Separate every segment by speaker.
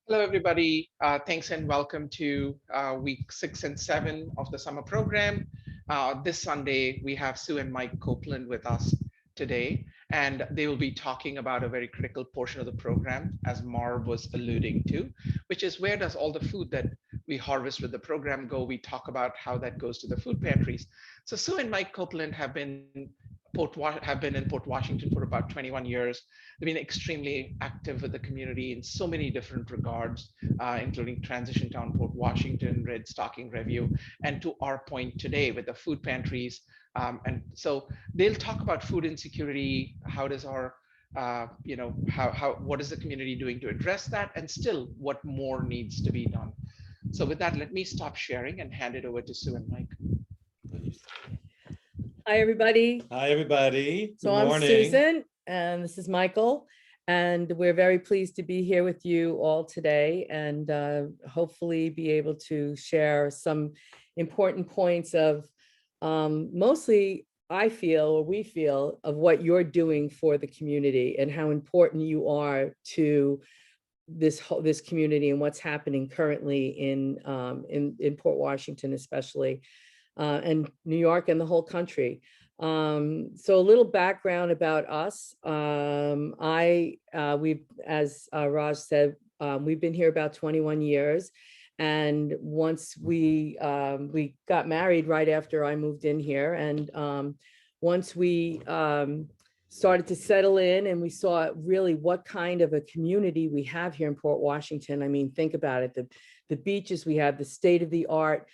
Speaker 1: Hello, everybody. Thanks and welcome to week 6 and 7 of the summer program. This Sunday, we have Sue and Mike Copeland with us today, and they will be talking about a very critical portion of the program, as Marv was alluding to, which is where does all the food that we harvest with the program go? We talk about how that goes to the food pantries. So Sue and Mike Copeland have been in Port Washington for about 21 years. They've been extremely active with the community in so many different regards, including Transition Town, Port Washington, Red Stocking Review, and to our point today with the food pantries. And so they'll talk about food insecurity. How does our what is the community doing to address that, and still what more needs to be done. So with that, let me stop sharing and hand it over to Sue and Mike.
Speaker 2: Hi, everybody.
Speaker 3: Hi, everybody. Good
Speaker 2: So I'm
Speaker 3: morning.
Speaker 2: Susan, and this is Michael, and we're very pleased to be here with you all today and hopefully be able to share some important points of mostly I feel, or we feel, of what you're doing for the community and how important you are to this community and what's happening currently in Port Washington, especially. And New York and the whole country. So a little background about us. We've, as Raj said, we've been here about 21 years. And once we got married right after I moved in here. And once we started to settle in and we saw really what kind of a community we have here in Port Washington. I mean, think about it, the beaches we have, the state of the art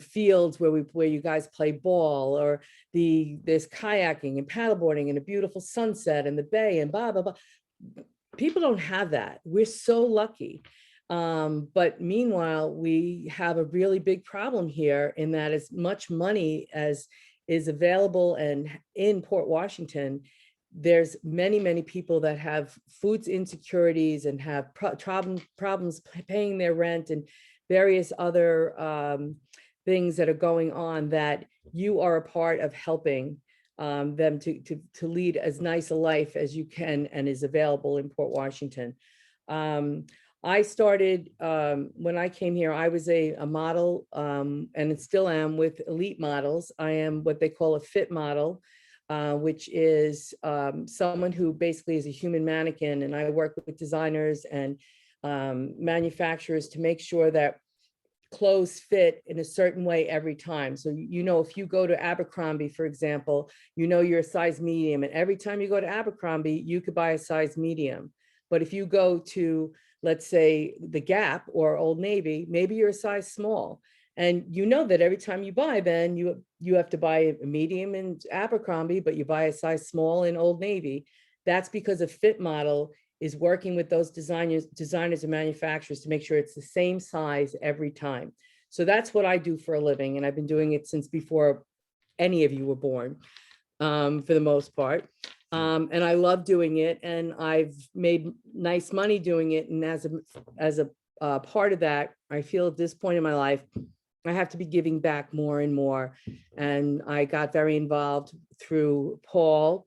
Speaker 2: fields where you guys play ball, or there's kayaking and paddleboarding and a beautiful sunset and the bay and blah, blah, blah. People don't have that. We're so lucky. But meanwhile, we have a really big problem here in that as much money as is available and in Port Washington, there's many people that have food insecurities and have problems paying their rent and various other things that are going on, that you are a part of helping them to lead as nice a life as you can and is available in Port Washington. I started, when I came here, I was a model, and it still am with Elite Models. I am what they call a fit model, which is someone who basically is a human mannequin. And I work with designers and manufacturers to make sure that clothes fit in a certain way every time. So, if you go to Abercrombie, for example, you're a size medium, and every time you go to Abercrombie, you could buy a size medium. But if you go to, let's say, the Gap or Old Navy, maybe you're a size small. And that every time you buy, then you have to buy a medium in Abercrombie, but you buy a size small in Old Navy. That's because a fit model is working with those designers and manufacturers to make sure it's the same size every time. So that's what I do for a living. And I've been doing it since before any of you were born, for the most part. And I love doing it, and I've made nice money doing it. And as a part of that, I feel at this point in my life, I have to be giving back more and more. And I got very involved through Paul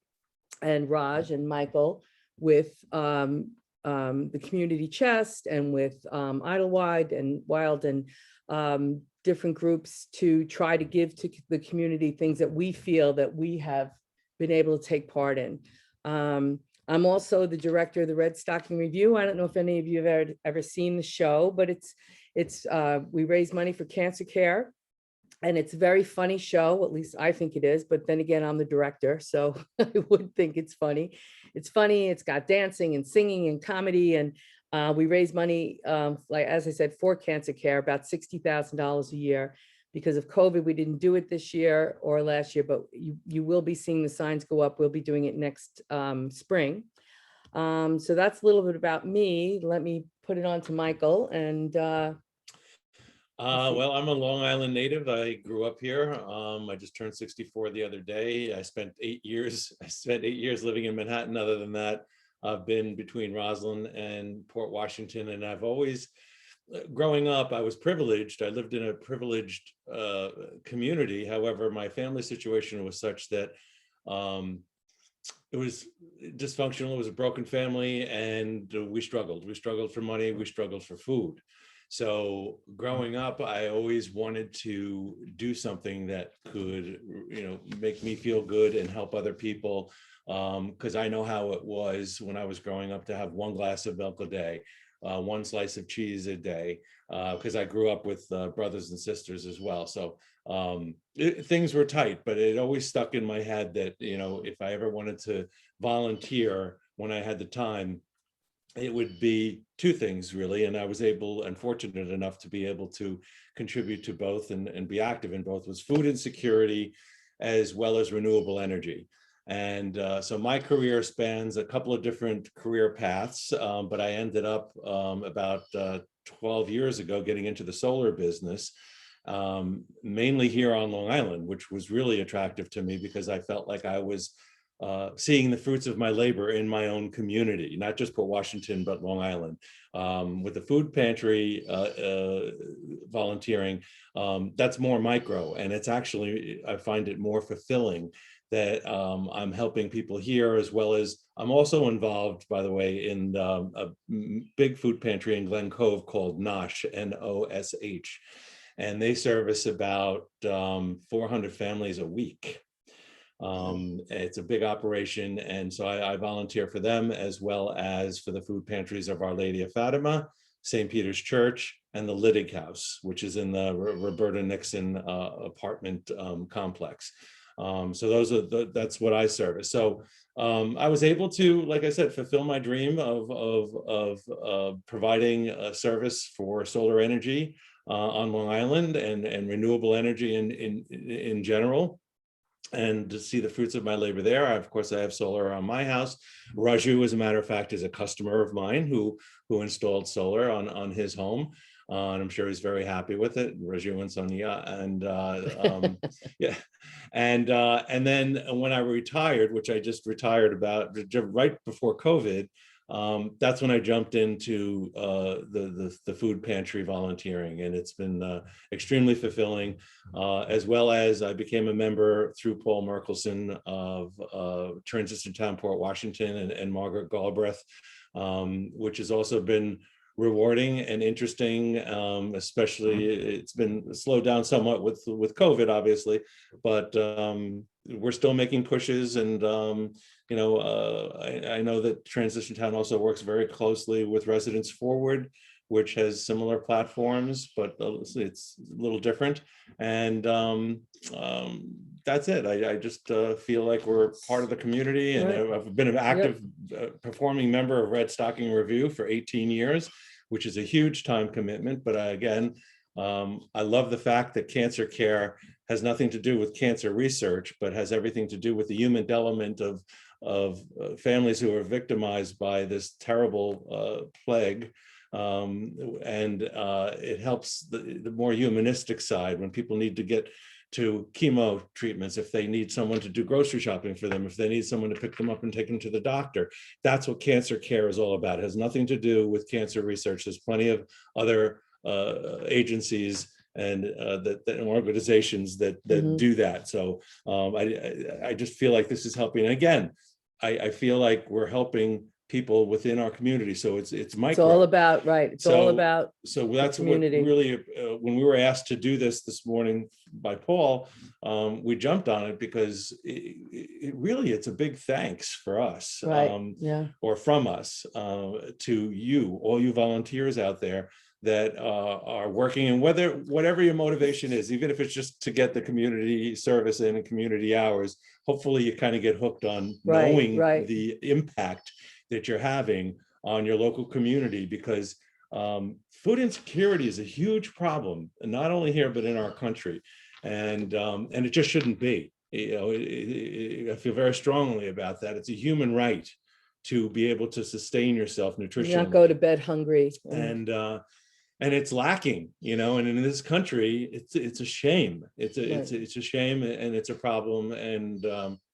Speaker 2: and Raj and Michael with the community chest and with Idlewild and Wild and different groups to try to give to the community things that we feel that we have been able to take part in. I'm also the director of the Red Stocking Review. I don't know if any of you have ever seen the show, but we raise money for cancer care. And it's a very funny show, at least I think it is. But then again, I'm the director, so I would think it's funny. It's funny. It's got dancing and singing and comedy. And we raise money, like, as I said, for cancer care, about $60,000 a year. Because of COVID, we didn't do it this year or last year, but you will be seeing the signs go up. We'll be doing it next spring. So that's a little bit about me. Let me put it on to Michael. And
Speaker 3: well, I'm a Long Island native. I grew up here. I just turned 64 the other day. I spent 8 years living in Manhattan. Other than that, I've been between Roslyn and Port Washington, and I've always, growing up, I was privileged. I lived in a privileged community. However, my family situation was such that it was dysfunctional. It was a broken family, and we struggled. We struggled for money. We struggled for food. So growing up, I always wanted to do something that could, make me feel good and help other people. Because I know how it was when I was growing up to have one glass of milk a day, one slice of cheese a day, because I grew up with brothers and sisters as well. So things were tight, but it always stuck in my head that, if I ever wanted to volunteer when I had the time, it would be two things really. And I was able and fortunate enough to be able to contribute to both and be active in both, was food insecurity as well as renewable energy. And so my career spans a couple of different career paths, but I ended up about 12 years ago getting into the solar business, mainly here on Long Island, which was really attractive to me because I felt like I was seeing the fruits of my labor in my own community, not just Port Washington, but Long Island. With the Food Pantry volunteering, that's more micro, and it's actually, I find it more fulfilling that I'm helping people here, as well as I'm also involved, by the way, in a big food pantry in Glen Cove called NOSH, N-O-S-H. And they service about 400 families a week. It's a big operation. And so I volunteer for them, as well as for the food pantries of Our Lady of Fatima, St. Peter's Church, and the Liddig House, which is in the Roberta Nixon apartment complex. So that's what I service. So I was able to, like I said, fulfill my dream of providing a service for solar energy on Long Island and renewable energy in general, and to see the fruits of my labor there. Of course, I have solar on my house. Raju, as a matter of fact, is a customer of mine who installed solar on his home. And I'm sure he's very happy with it. Raju and Sonia, and yeah, and then when I retired, which I just retired about right before COVID, that's when I jumped into the food pantry volunteering, and it's been extremely fulfilling. As well as I became a member through Paul Merkelson of Transition Town Port Washington and Margaret Galbraith, which has also been rewarding and interesting. Especially, it's been slowed down somewhat with COVID, obviously, but we're still making pushes. And I know that Transition Town also works very closely with Residents Forward, which has similar platforms, but it's a little different. And that's it. I just feel like we're part of the community, and
Speaker 2: Right.
Speaker 3: I've been an active performing member of Red Stocking Review for 18 years, which is a huge time commitment. But again, I love the fact that cancer care has nothing to do with cancer research, but has everything to do with the human element of families who are victimized by this terrible plague. And it helps the more humanistic side when people need to get to chemo treatments, if they need someone to do grocery shopping for them, if they need someone to pick them up and take them to the doctor. That's what cancer care is all about. It has nothing to do with cancer research. There's plenty of other agencies and organizations that do that. So I just feel like this is helping. And again, I feel like we're helping people within our community. So it's micro.
Speaker 2: It's all about, right. It's all about
Speaker 3: so that's what
Speaker 2: community.
Speaker 3: really, when we were asked to do this morning by Paul, we jumped on it because it really, it's a big thanks for us,
Speaker 2: right.
Speaker 3: or from us to you, all you volunteers out there that are working, and whatever your motivation is, even if it's just to get the community service in and community hours, hopefully you kind of get hooked on knowing the impact that you're having on your local community, because food insecurity is a huge problem, and not only here but in our country, and it just shouldn't be. I feel very strongly about that. It's a human right to be able to sustain yourself nutritionally,
Speaker 2: not go to bed hungry,
Speaker 3: and it's lacking, and in this country, it's a shame. It's a shame, and it's a problem, and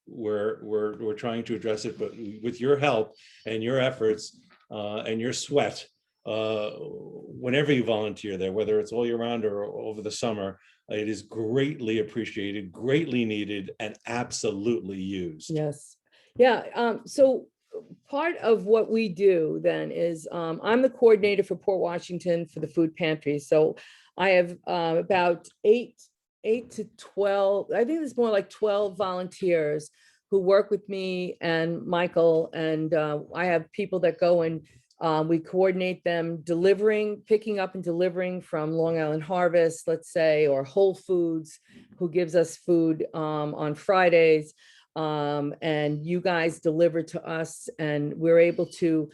Speaker 3: we're trying to address it. But with your help and your efforts and your sweat, whenever you volunteer there, whether it's all year round or over the summer, it is greatly appreciated, greatly needed, and absolutely used.
Speaker 2: Yes. Yeah, so part of what we do then is I'm the coordinator for Port Washington for the Food Pantry. So I have about eight to 12, I think it's more like 12 volunteers who work with me and Michael. And I have people that go and we coordinate them picking up and delivering from Long Island Harvest, let's say, or Whole Foods, who gives us food on Fridays. And you guys deliver to us, and we're able to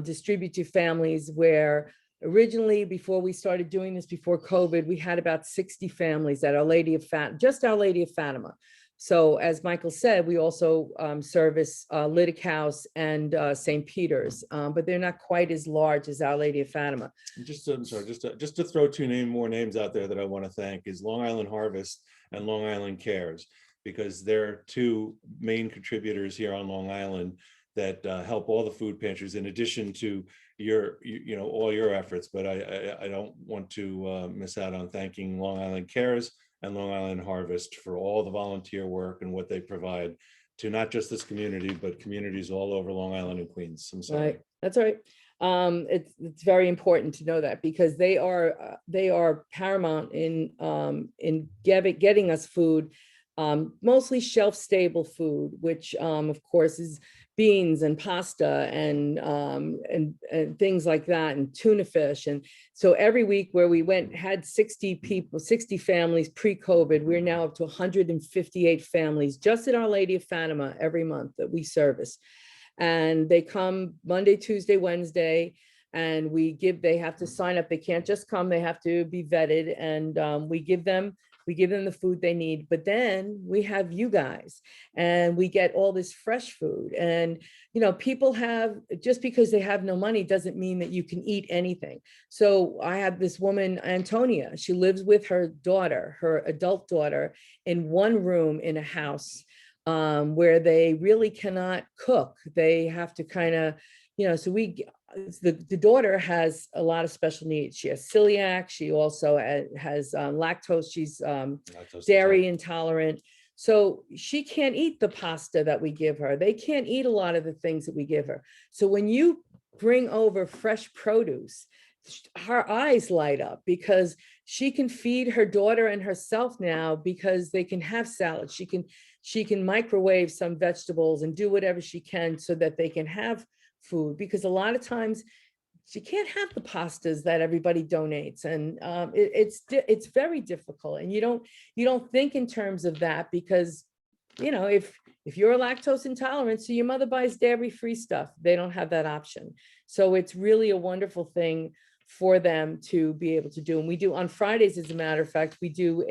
Speaker 2: distribute to families where originally, before we started doing this, before COVID, we had about 60 families at Our Lady of Fatima, just Our Lady of Fatima. So as Michael said, we also service Lytic House and St. Peter's, but they're not quite as large as Our Lady of Fatima.
Speaker 3: I'm sorry, just to throw more names out there that I want to thank is Long Island Harvest and Long Island Cares, because they're two main contributors here on Long Island that help all the food pantries, in addition to all your efforts. But I don't want to miss out on thanking Long Island Cares and Long Island Harvest for all the volunteer work and what they provide to not just this community, but communities all over Long Island and Queens. I'm sorry.
Speaker 2: Right, that's right. It's very important to know that, because they are paramount in getting us food, mostly shelf stable food, which of course is beans and pasta and things like that, and tuna fish. And so every week where we had 60 people, 60 families pre-COVID, we're now up to 158 families just at Our Lady of Fatima every month that we service. And they come Monday, Tuesday, Wednesday, and they have to sign up. They can't just come, they have to be vetted, and we give them the food they need. But then we have you guys, and we get all this fresh food. And people have, just because they have no money doesn't mean that you can eat anything. So I have this woman, Antonia, she lives with her daughter, her adult daughter, in one room in a house where they really cannot cook. They have to kind of, so the daughter has a lot of special needs. She has celiac. She also has lactose. She's dairy intolerant. So she can't eat the pasta that we give her. They can't eat a lot of the things that we give her. So when you bring over fresh produce, her eyes light up, because she can feed her daughter and herself now, because they can have salad. She can microwave some vegetables and do whatever she can so that they can have food, because a lot of times she can't have the pastas that everybody donates, and it's very difficult. And you don't think in terms of that, because if you're a lactose intolerant, so your mother buys dairy-free stuff, they don't have that option. So it's really a wonderful thing for them to be able to do. And we do on Fridays, as a matter of fact, we do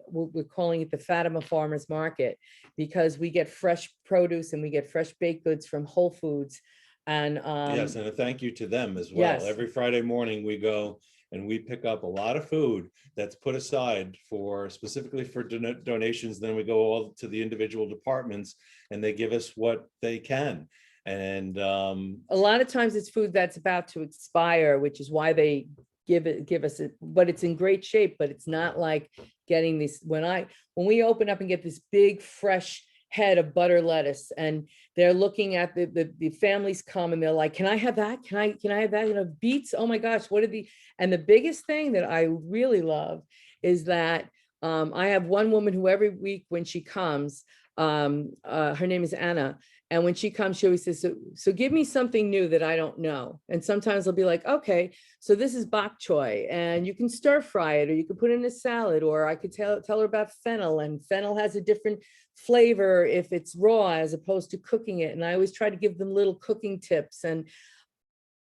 Speaker 2: we're calling it the Fatima Farmers Market, because we get fresh produce and we get fresh baked goods from Whole Foods. And
Speaker 3: yes, and a thank you to them as well.
Speaker 2: Yes.
Speaker 3: Every Friday morning we go and we pick up a lot of food that's put aside specifically for donations. Then we go all to the individual departments and they give us what they can. And
Speaker 2: a lot of times it's food that's about to expire, which is why they give us it, but it's in great shape. But it's not like getting this, when we open up and get this big fresh head of butter lettuce, and they're looking at the families come and they're like, can I have that? Can I have that? Beets, oh my gosh, what are and the biggest thing that I really love is that I have one woman who every week when she comes, her name is Anna. And when she comes, she always says, so give me something new that I don't know. And sometimes I'll be like, okay, so this is bok choy, and you can stir fry it, or you can put it in a salad, or I could tell her about fennel, and fennel has a different flavor if it's raw as opposed to cooking it. And I always try to give them little cooking tips. And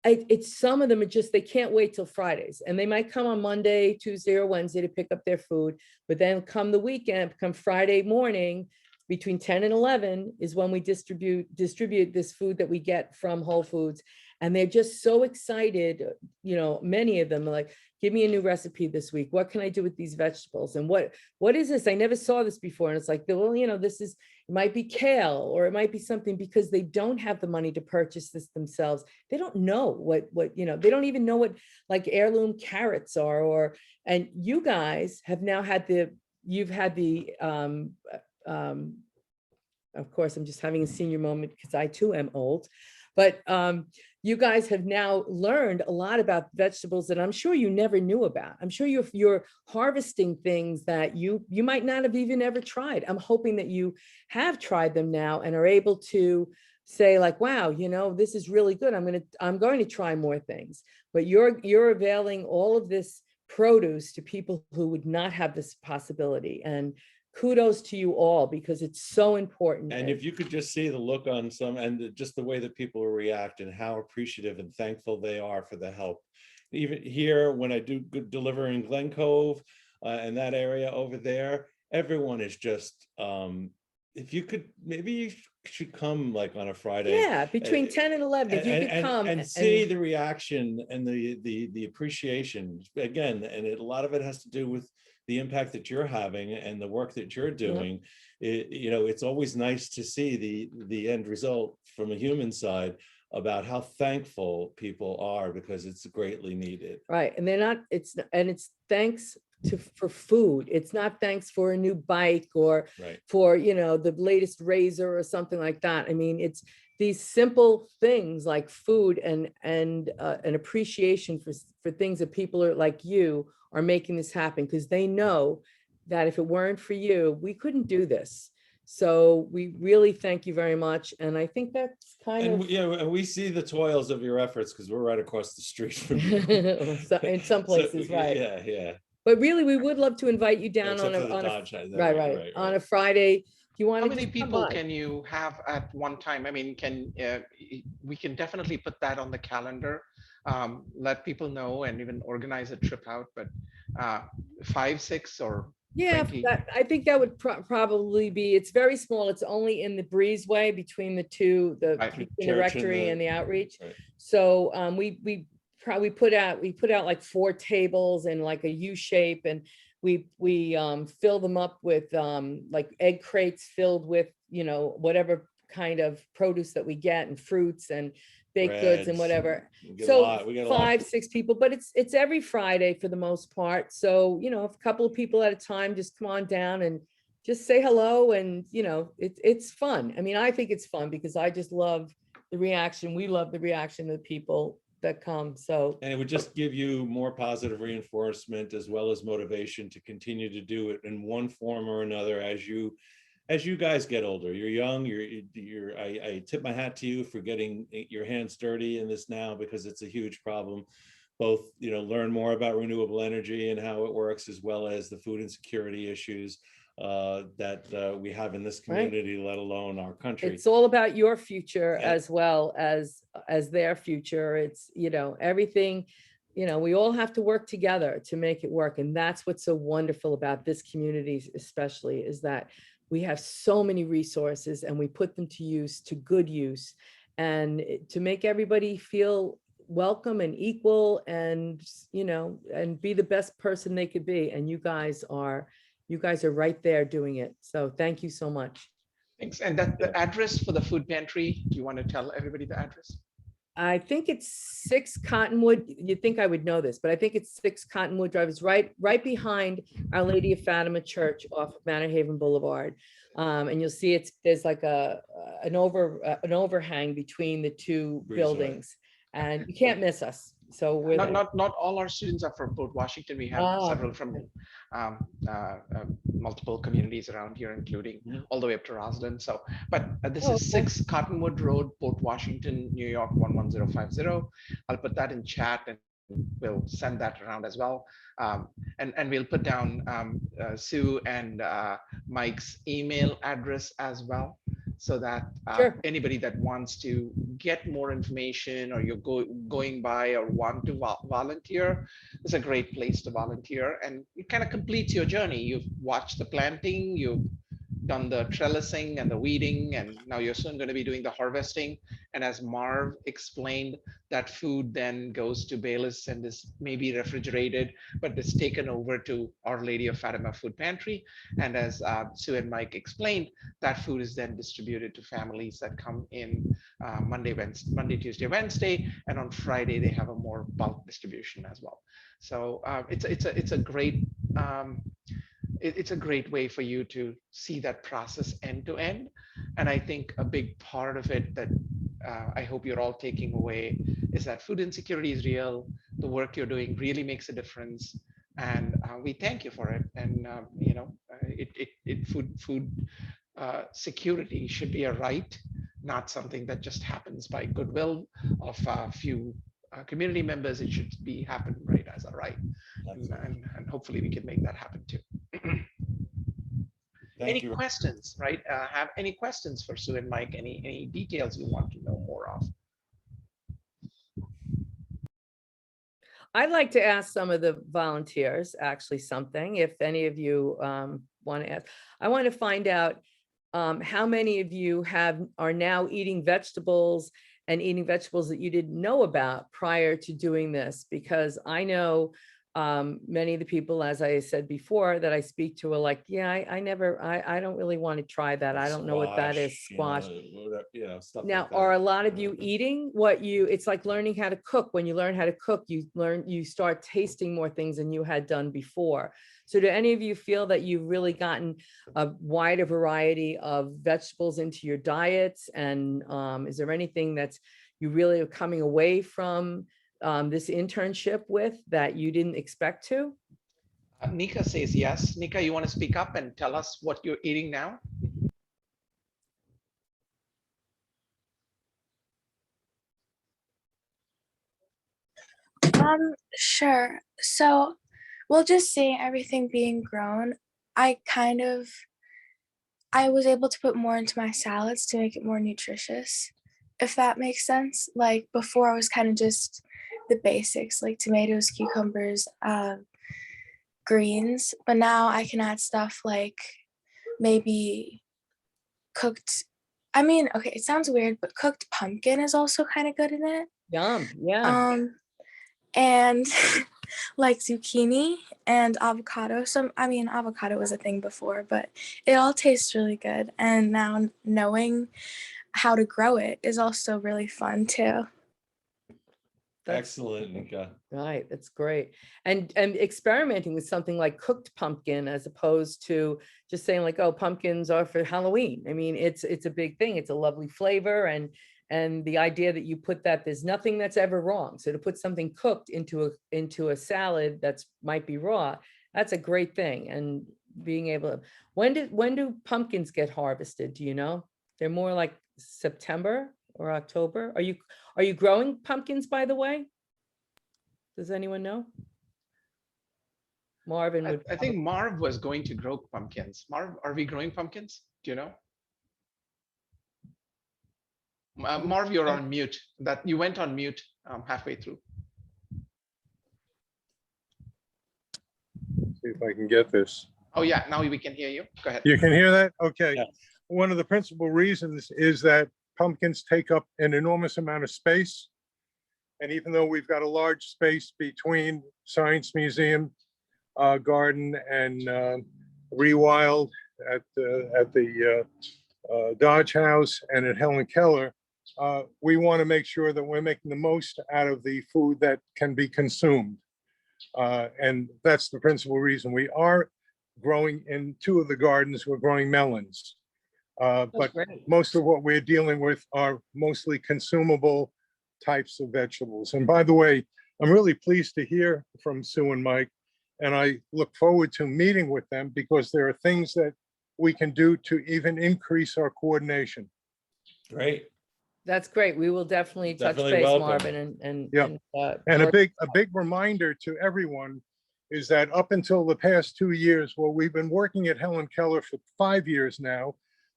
Speaker 2: it's some of them are just, they can't wait till Fridays, and they might come on Monday, Tuesday, or Wednesday to pick up their food. But then come the weekend, come Friday morning, between 10 and 11 is when we distribute this food that we get from Whole Foods. And they're just so excited. Many of them are like, give me a new recipe this week. What can I do with these vegetables? And what is this? I never saw this before. And it's like, well, it might be kale, or it might be something, because they don't have the money to purchase this themselves. They don't know what they don't even know what like heirloom carrots are, and you guys have now had you've had the of course, I'm just having a senior moment because I too am old. But you guys have now learned a lot about vegetables that I'm sure you never knew about. I'm sure you're harvesting things that you might not have even ever tried. I'm hoping that you have tried them now and are able to say like, wow, this is really good. I'm going to try more things. But you're availing all of this produce to people who would not have this possibility. And kudos to you all, because it's so important.
Speaker 3: And if you could just see the look on some, and just the way that people react and how appreciative and thankful they are for the help. Even here, when I do deliver in Glen Cove and that area over there, everyone is just, if you could, maybe you should come like on a Friday.
Speaker 2: Yeah, between 10 and 11, if you could come
Speaker 3: and see the reaction and the appreciation again. And a lot of it has to do with the impact that you're having and the work that you're doing. It's always nice to see the end result from a human side about how thankful people are, because it's greatly needed.
Speaker 2: Right. And it's thanks for food. It's not thanks for a new bike or for, the latest razor or something like that. I mean, it's these simple things like food and an appreciation for things that people are like you are making this happen, because they know that if it weren't for you, we couldn't do this. So we really thank you very much. And I think that's kind of.
Speaker 3: And we see the toils of your efforts because we're right across the street from you.
Speaker 2: So, in some places,
Speaker 3: so,
Speaker 2: right.
Speaker 3: Yeah.
Speaker 2: But really, we would love to invite you down on a Friday. You want
Speaker 1: How
Speaker 2: to
Speaker 1: many people can you have at one time? I mean, we can definitely put that on the calendar, let people know, and even organize a trip out. But 5, 6, or
Speaker 2: yeah,
Speaker 1: 20?
Speaker 2: I think that would probably be. It's very small. It's only in the breezeway between the two, between the rectory and the outreach.
Speaker 3: Right.
Speaker 2: So we put out like 4 tables in like a U shape, and we fill them up with like egg crates filled with whatever kind of produce that we get, and fruits and baked goods and whatever. So we get 5, 6 people, but it's every Friday for the most part. So if a couple of people at a time, just come on down and just say hello, and it's fun. I mean, I think it's fun because I just love the reaction. We love the reaction of the people that come. So, and
Speaker 3: it would just give you more positive reinforcement as well as motivation to continue to do it in one form or another as you guys get older. You're young. I tip my hat to you for getting your hands dirty in this now, because it's a huge problem. Both learn more about renewable energy and how it works, as well as the food insecurity issues that we have in this community, let alone our country.
Speaker 2: It's all about your future as well as their future. It's everything. We all have to work together to make it work, and that's what's so wonderful about this community, especially, is that we have so many resources and we put them to good use, and to make everybody feel welcome and equal, and and be the best person they could be. And you guys are right there doing it. So thank you so much.
Speaker 1: Thanks. And the address for the food pantry, do you want to tell everybody the address?
Speaker 2: I think it's 6 Cottonwood. You'd think I would know this, but I think it's 6 Cottonwood Drive. It's right behind Our Lady of Fatima Church off of Manor Haven Boulevard. And you'll see there's like an overhang between the two buildings, and you can't miss us. So we're
Speaker 1: not all our students are from Port Washington. We have several from multiple communities around here, including all the way up to Roslyn. So, but this is 6 Cottonwood Road, Port Washington, New York 11050. I'll put that in chat, and we'll send that around as well. And we'll put down Sue and Mike's email address as well, so that anybody that wants to get more information, or you're going by or want to volunteer, it's a great place to volunteer, and it kind of completes your journey. You've watched the planting, you've done the trellising and the weeding, and now you're soon going to be doing the harvesting. And as Marv explained, that food then goes to Bayless and is maybe refrigerated, but it's taken over to Our Lady of Fatima Food Pantry. And as Sue and Mike explained, that food is then distributed to families that come in Monday, Tuesday, Wednesday, and on Friday they have a more bulk distribution as well. So it's a great it's a great way for you to see that process end to end. And I think a big part of it that I hope you're all taking away is that food insecurity is real. The work you're doing really makes a difference, and we thank you for it. And food security should be a right, not something that just happens by goodwill of a few community members. It should be happen right as a right, and hopefully we can make that happen too. Any
Speaker 3: Thank you.
Speaker 1: questions, right? Have any questions for Sue and Mike? Any details you want to know more of?
Speaker 2: I'd like to ask some of the volunteers actually something, if any of you want to ask. I want to find out how many of you are now eating vegetables and eating vegetables that you didn't know about prior to doing this, because I know many of the people, as I said before, that I speak to are like, yeah, I don't really want to try that. I don't know what that is, squash.
Speaker 3: Stuff
Speaker 2: Now,
Speaker 3: like that.
Speaker 2: are a lot of you eating it's like learning how to cook. When you learn how to cook, you start tasting more things than you had done before. So do any of you feel that you've really gotten a wider variety of vegetables into your diets? And is there anything that's you really are coming away from this internship with that you didn't expect to?
Speaker 1: Nika says yes. Nika, you want to speak up and tell us what you're eating now?
Speaker 4: Sure. So we'll just say everything being grown, I was able to put more into my salads to make it more nutritious, if that makes sense. Like before I was kind of just the basics, like tomatoes, cucumbers, greens, but now I can add stuff like maybe cooked, okay, it sounds weird, but cooked pumpkin is also kind of good in it.
Speaker 2: Yum, yeah.
Speaker 4: And like zucchini and avocado. Avocado was a thing before, but it all tastes really good. And now knowing how to grow it is also really fun too.
Speaker 3: Excellent, Nika.
Speaker 2: Right, that's great. And experimenting with something like cooked pumpkin as opposed to just saying like, oh, pumpkins are for Halloween. I mean, it's a big thing. It's a lovely flavor, and the idea that you put that there's nothing that's ever wrong. So to put something cooked into a salad that's might be raw, that's a great thing. And being able to, when do pumpkins get harvested? Do you know? They're more like September or October. Are you growing pumpkins, by the way? Does anyone know? Marvin would.
Speaker 1: I think Marv was going to grow pumpkins. Marv, are we growing pumpkins? Do you know? Marv, you're on mute. That you went on mute halfway through.
Speaker 5: See if I can get this.
Speaker 1: Oh yeah, now we can hear you. Go ahead.
Speaker 5: You can hear that? Okay.
Speaker 3: Yeah.
Speaker 5: One of the principal reasons is that pumpkins take up an enormous amount of space. And even though we've got a large space between Science Museum garden and Rewild at the Dodge House and at Helen Keller, we want to make sure that we're making the most out of the food that can be consumed. And that's the principal reason. We are growing in two of the gardens, we're growing melons. But
Speaker 2: great.
Speaker 5: most of what we're dealing with are mostly consumable types of vegetables. And by the way, I'm really pleased to hear from Sue and Mike, and I look forward to meeting with them because there are things that we can do to even increase our coordination.
Speaker 3: Great.
Speaker 2: That's great. We will definitely touch base,
Speaker 3: welcome.
Speaker 2: Marvin,
Speaker 5: Yeah. And a big reminder to everyone is that up until the past 2 years, well, we've been working at Helen Keller for 5 years now,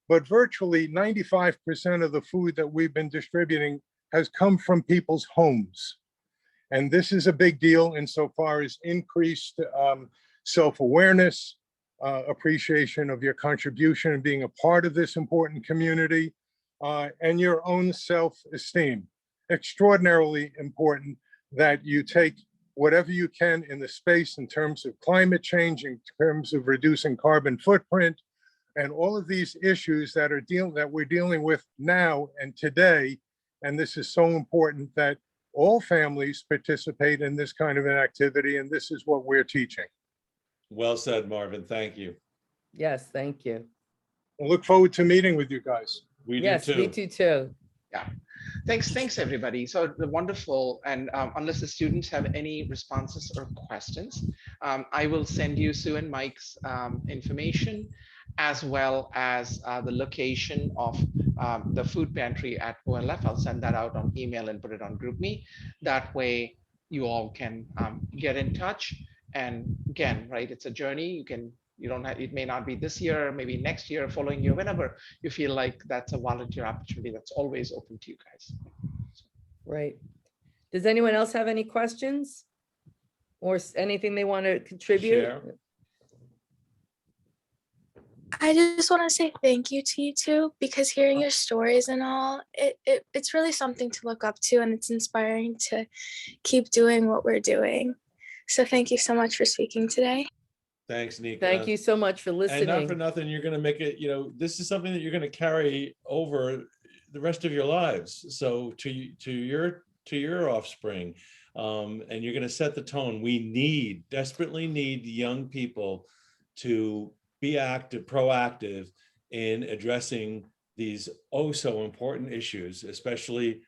Speaker 5: but virtually 95% of the food that we've been distributing has come from people's homes. And this is a big deal insofar as increased self-awareness, appreciation of your contribution and being a part of this important community, and your own self-esteem. Extraordinarily important that you take whatever you can in the space in terms of climate change, in terms of reducing carbon footprint, and all of these issues that we're dealing with now and today. And this is so important that all families participate in this kind of an activity, and this is what we're teaching.
Speaker 3: Well said, Marvin. Thank you.
Speaker 2: Yes, thank you.
Speaker 5: I look forward to meeting with you guys.
Speaker 3: We do
Speaker 2: Yes, me
Speaker 3: too.
Speaker 2: too.
Speaker 1: Yeah. Thanks, everybody. So wonderful. And unless the students have any responses or questions, I will send you Sue and Mike's information, as well as the location of the food pantry at OLF. I'll send that out on email and put it on GroupMe. That way you all can get in touch. And again, right, it's a journey. You don't have, it may not be this year, maybe next year, following year, whenever you feel like that's a volunteer opportunity, that's always open to you guys.
Speaker 2: Right. Does anyone else have any questions? Or anything they want to contribute?
Speaker 3: Share.
Speaker 4: I just want to say thank you to you two, because hearing your stories and all, it's really something to look up to, and it's inspiring to keep doing what we're doing. So thank you so much for speaking today.
Speaker 3: Thanks, Nika.
Speaker 2: Thank you so much for
Speaker 3: And not for
Speaker 2: listening.
Speaker 3: nothing, you're going to make it, this is something that you're going to carry over the rest of your lives. So to your offspring, and you're going to set the tone. We desperately need young people to be proactive in addressing these so important issues, especially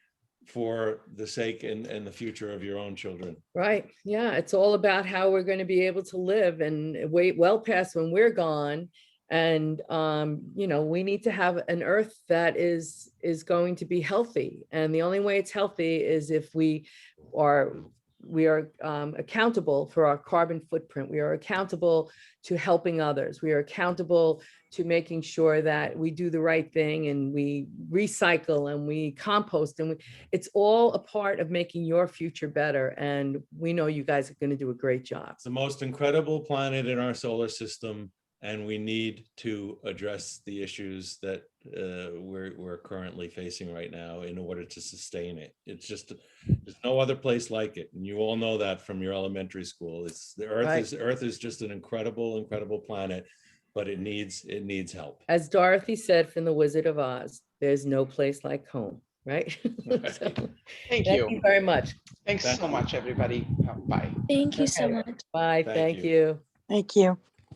Speaker 3: for the sake and the future of your own children.
Speaker 2: Right. Yeah. It's all about how we're going to be able to live and wait well past when we're gone. And, we need to have an earth that is going to be healthy. And the only way it's healthy is if we are accountable for our carbon footprint. We are accountable to helping others. We are accountable to making sure that we do the right thing, and we recycle and we compost, and it's all a part of making your future better. And we know you guys are going to do a great job.
Speaker 3: It's the most incredible planet in our solar system, and we need to address the issues that we're currently facing right now in order to sustain it. It's just, there's no other place like it, and you all know that from your elementary school. Earth is just an incredible planet, but it needs help.
Speaker 2: As Dorothy said from The Wizard of Oz, there's no place like home, right? So,
Speaker 1: Thank
Speaker 2: thank
Speaker 1: you.
Speaker 2: you very much.
Speaker 1: Thanks so much, everybody. Bye.
Speaker 4: Thank you so
Speaker 2: Okay.
Speaker 4: much.
Speaker 2: Bye.
Speaker 3: Thank
Speaker 2: Thank
Speaker 3: you.
Speaker 2: you.
Speaker 6: Thank you.